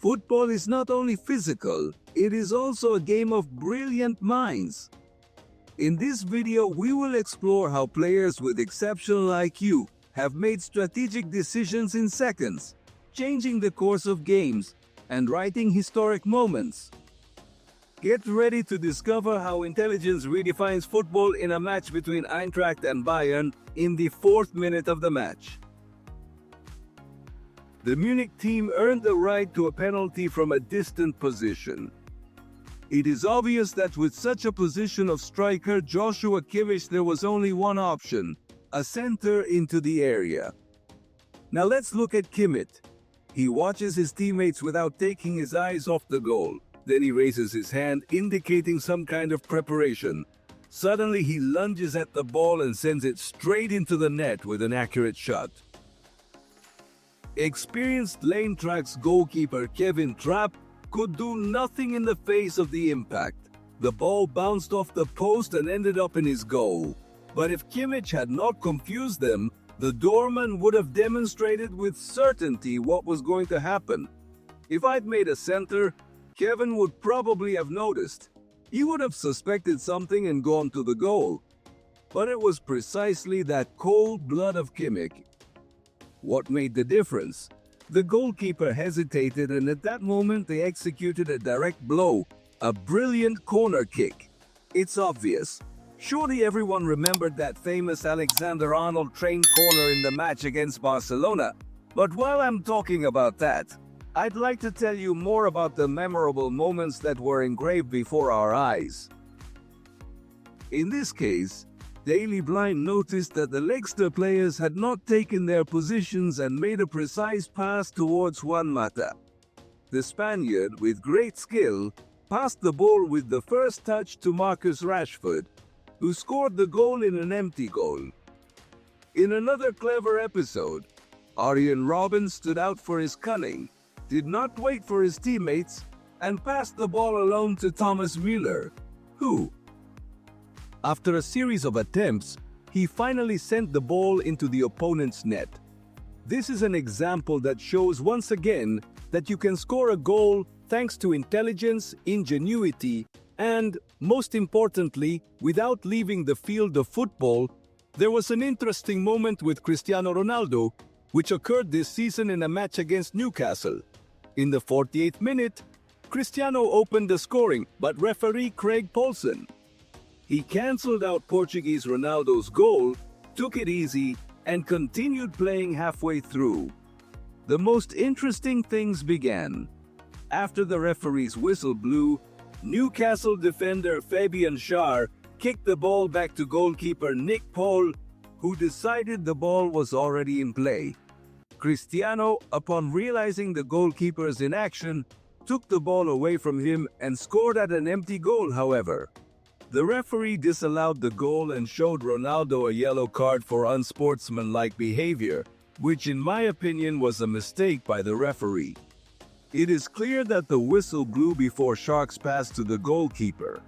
Football is not only physical, it is also a game of brilliant minds. In this video, we will explore how players with exceptional IQ have made strategic decisions in seconds, changing the course of games and writing historic moments. Get ready to discover how intelligence redefines football in a match between Eintracht and Bayern in the 4th minute of the match. The Munich team earned the right to a penalty from a distant position. It is obvious that with such a position of striker Joshua Kimmich, there was only one option: a center into the area. Now let's look at Kimmich. He watches his teammates without taking his eyes off the goal. Then he raises his hand, indicating some kind of preparation. Suddenly he lunges at the ball and sends it straight into the net with an accurate shot. Experienced Eintracht's goalkeeper Kevin Trapp could do nothing in the face of the impact. The ball bounced off the post and ended up in his goal. But if Kimmich had not confused them, the doorman would have demonstrated with certainty what was going to happen. If I'd made a center, Kevin would probably have noticed. He would have suspected something and gone to the goal. But it was precisely that cold blood of Kimmich. What made the difference? The goalkeeper hesitated, and at that moment they executed a direct blow, a brilliant corner kick. It's obvious. Surely everyone remembered that famous Alexander-Arnold train corner in the match against Barcelona. But while I'm talking about that, I'd like to tell you more about the memorable moments that were engraved before our eyes. In this case, Daily Blind noticed that the Leicester players had not taken their positions and made a precise pass towards Juan Mata. The Spaniard, with great skill, passed the ball with the first touch to Marcus Rashford, who scored the goal in an empty goal. In another clever episode, Arjen Robben stood out for his cunning, did not wait for his teammates, and passed the ball alone to Thomas Müller, who, after a series of attempts, he finally sent the ball into the opponent's net. This is an example that shows once again that you can score a goal thanks to intelligence, ingenuity, and, most importantly, without leaving the field of football. There was an interesting moment with Cristiano Ronaldo, which occurred this season in a match against Newcastle. In the 48th minute, Cristiano opened the scoring, but referee Craig Paulson, he cancelled out Portuguese Ronaldo's goal, took it easy, and continued playing halfway through. The most interesting things began. After the referee's whistle blew, Newcastle defender Fabian Schär kicked the ball back to goalkeeper Nick Pohl, who decided the ball was already in play. Cristiano, upon realizing the goalkeeper's inaction, took the ball away from him and scored at an empty goal, however. The referee disallowed the goal and showed Ronaldo a yellow card for unsportsmanlike behavior, which in my opinion was a mistake by the referee. It is clear that the whistle blew before Schär's pass to the goalkeeper.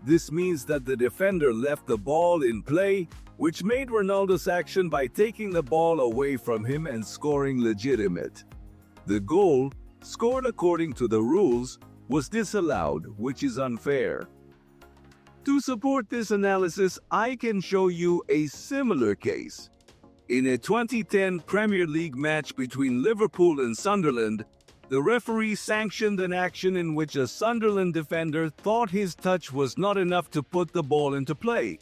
This means that the defender left the ball in play, which made Ronaldo's action by taking the ball away from him and scoring legitimate. The goal, scored according to the rules, was disallowed, which is unfair. To support this analysis, I can show you a similar case. In a 2010 Premier League match between Liverpool and Sunderland, the referee sanctioned an action in which a Sunderland defender thought his touch was not enough to put the ball into play.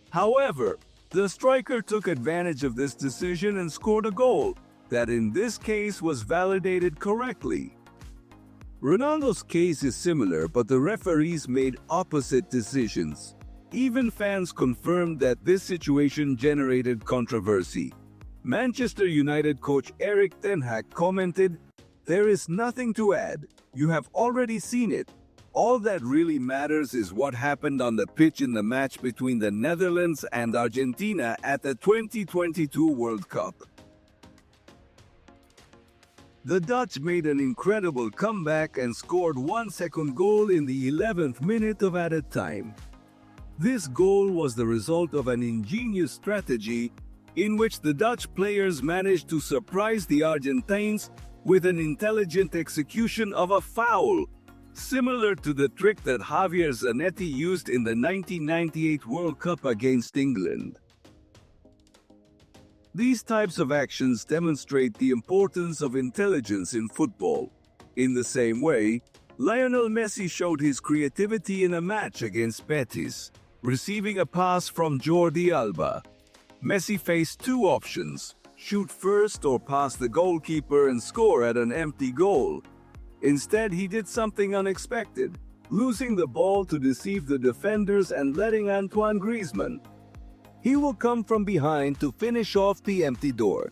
However, the striker took advantage of this decision and scored a goal that in this case was validated correctly. Ronaldo's case is similar, but the referees made opposite decisions. Even fans confirmed that this situation generated controversy. Manchester United coach Erik ten Hag commented, "There is nothing to add. You have already seen it. All that really matters is what happened on the pitch in the match between the Netherlands and Argentina at the 2022 World Cup." The Dutch made an incredible comeback and scored one second goal in the 11th minute of added time. This goal was the result of an ingenious strategy in which the Dutch players managed to surprise the Argentines with an intelligent execution of a foul, similar to the trick that Javier Zanetti used in the 1998 World Cup against England. These types of actions demonstrate the importance of intelligence in football. In the same way, Lionel Messi showed his creativity in a match against Betis, receiving a pass from Jordi Alba. Messi faced two options: shoot first or pass the goalkeeper and score at an empty goal. Instead, he did something unexpected, losing the ball to deceive the defenders and letting Antoine Griezmann. He will come from behind to finish off the empty door.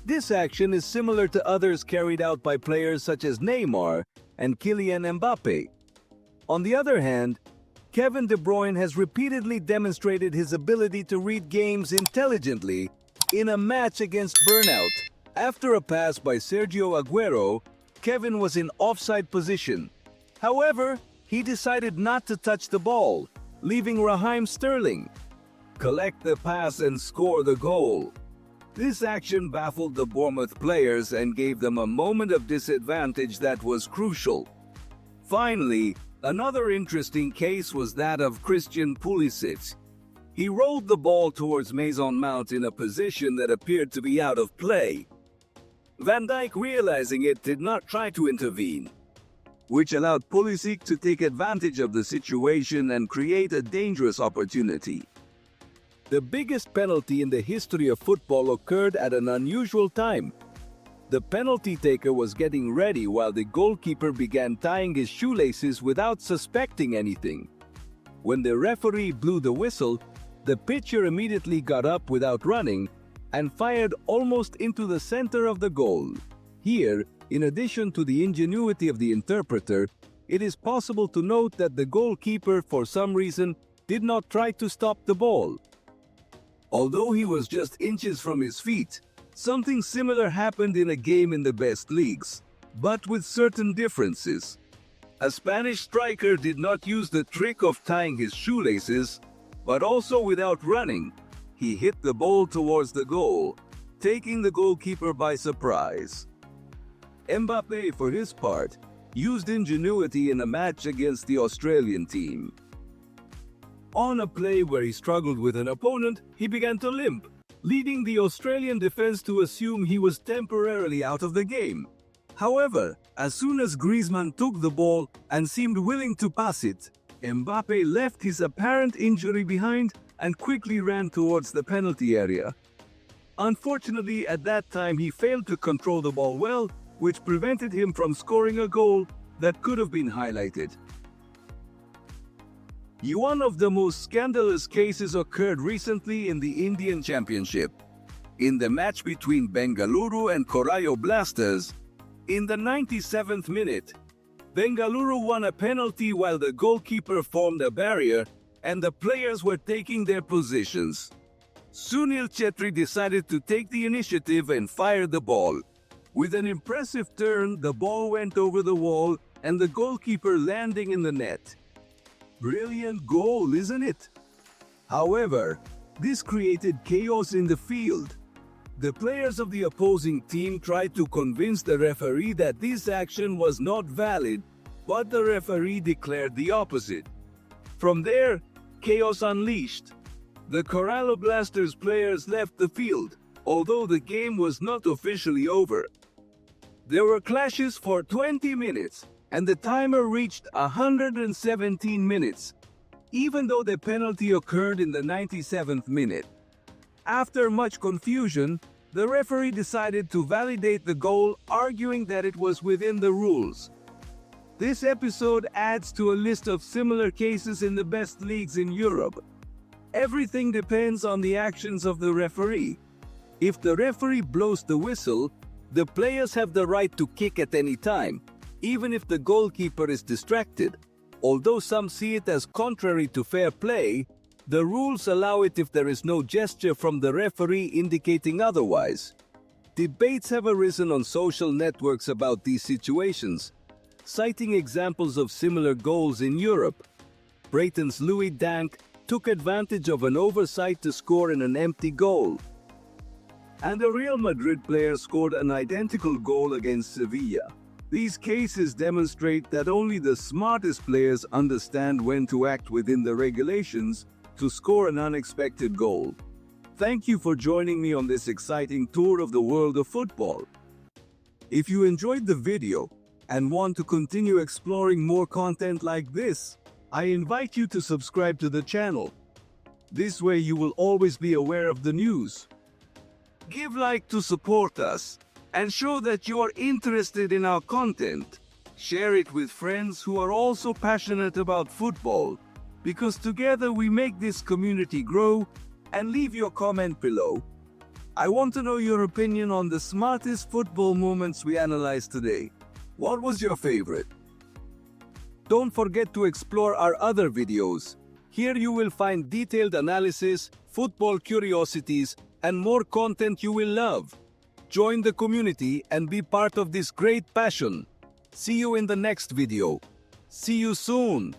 This action is similar to others carried out by players such as Neymar and Kylian Mbappe. On the other hand, Kevin De Bruyne has repeatedly demonstrated his ability to read games intelligently in a match against Burnout. After a pass by Sergio Aguero, Kevin was in offside position. However, he decided not to touch the ball, leaving Raheem Sterling collect the pass and score the goal. This action baffled the Bournemouth players and gave them a moment of disadvantage that was crucial. Finally, another interesting case was that of Christian Pulisic. He rolled the ball towards Mason Mount in a position that appeared to be out of play. Van Dijk, realizing it, did not try to intervene, which allowed Pulisic to take advantage of the situation and create a dangerous opportunity. The biggest penalty in the history of football occurred at an unusual time. The penalty taker was getting ready while the goalkeeper began tying his shoelaces without suspecting anything. When the referee blew the whistle, the pitcher immediately got up without running and fired almost into the center of the goal. Here, in addition to the ingenuity of the interpreter, it is possible to note that the goalkeeper, for some reason, did not try to stop the ball. Although he was just inches from his feet, something similar happened in a game in the best leagues, but with certain differences. A Spanish striker did not use the trick of tying his shoelaces, but also without running, he hit the ball towards the goal, taking the goalkeeper by surprise. Mbappe, for his part, used ingenuity in a match against the Australian team. On a play where he struggled with an opponent, he began to limp, leading the Australian defense to assume he was temporarily out of the game. However, as soon as Griezmann took the ball and seemed willing to pass it, Mbappe left his apparent injury behind and quickly ran towards the penalty area. Unfortunately, at that time he failed to control the ball well, which prevented him from scoring a goal that could have been highlighted. One of the most scandalous cases occurred recently in the Indian Championship. In the match between Bengaluru and Corallo Blasters, in the 97th minute, Bengaluru won a penalty while the goalkeeper formed a barrier and the players were taking their positions. Sunil Chetri decided to take the initiative and fire the ball. With an impressive turn, the ball went over the wall and the goalkeeper landing in the net. Brilliant goal, isn't it? However, this created chaos in the field. The players of the opposing team tried to convince the referee that this action was not valid, but the referee declared the opposite. From there, chaos unleashed. The Corallo Blasters players left the field, although the game was not officially over. There were clashes for 20 minutes, and the timer reached 117 minutes, even though the penalty occurred in the 97th minute. After much confusion, the referee decided to validate the goal, arguing that it was within the rules. This episode adds to a list of similar cases in the best leagues in Europe. Everything depends on the actions of the referee. If the referee blows the whistle, the players have the right to kick at any time, even if the goalkeeper is distracted. Although some see it as contrary to fair play, the rules allow it if there is no gesture from the referee indicating otherwise. Debates have arisen on social networks about these situations, citing examples of similar goals in Europe. Brighton's Louis Dunk took advantage of an oversight to score in an empty goal. and a Real Madrid player scored an identical goal against Sevilla. These cases demonstrate that only the smartest players understand when to act within the regulations to score an unexpected goal. Thank you for joining me on this exciting tour of the world of football. If you enjoyed the video and want to continue exploring more content like this, I invite you to subscribe to the channel. This way you will always be aware of the news. Give like to support us and show that you are interested in our content. Share it with friends who are also passionate about football, because together we make this community grow. And leave your comment below. I want to know your opinion on the smartest football moments we analyzed today. What was your favorite? Don't forget to explore our other videos. Here you will find detailed analysis, football curiosities, and more content you will love. Join the community and be part of this great passion. See you in the next video. See you soon.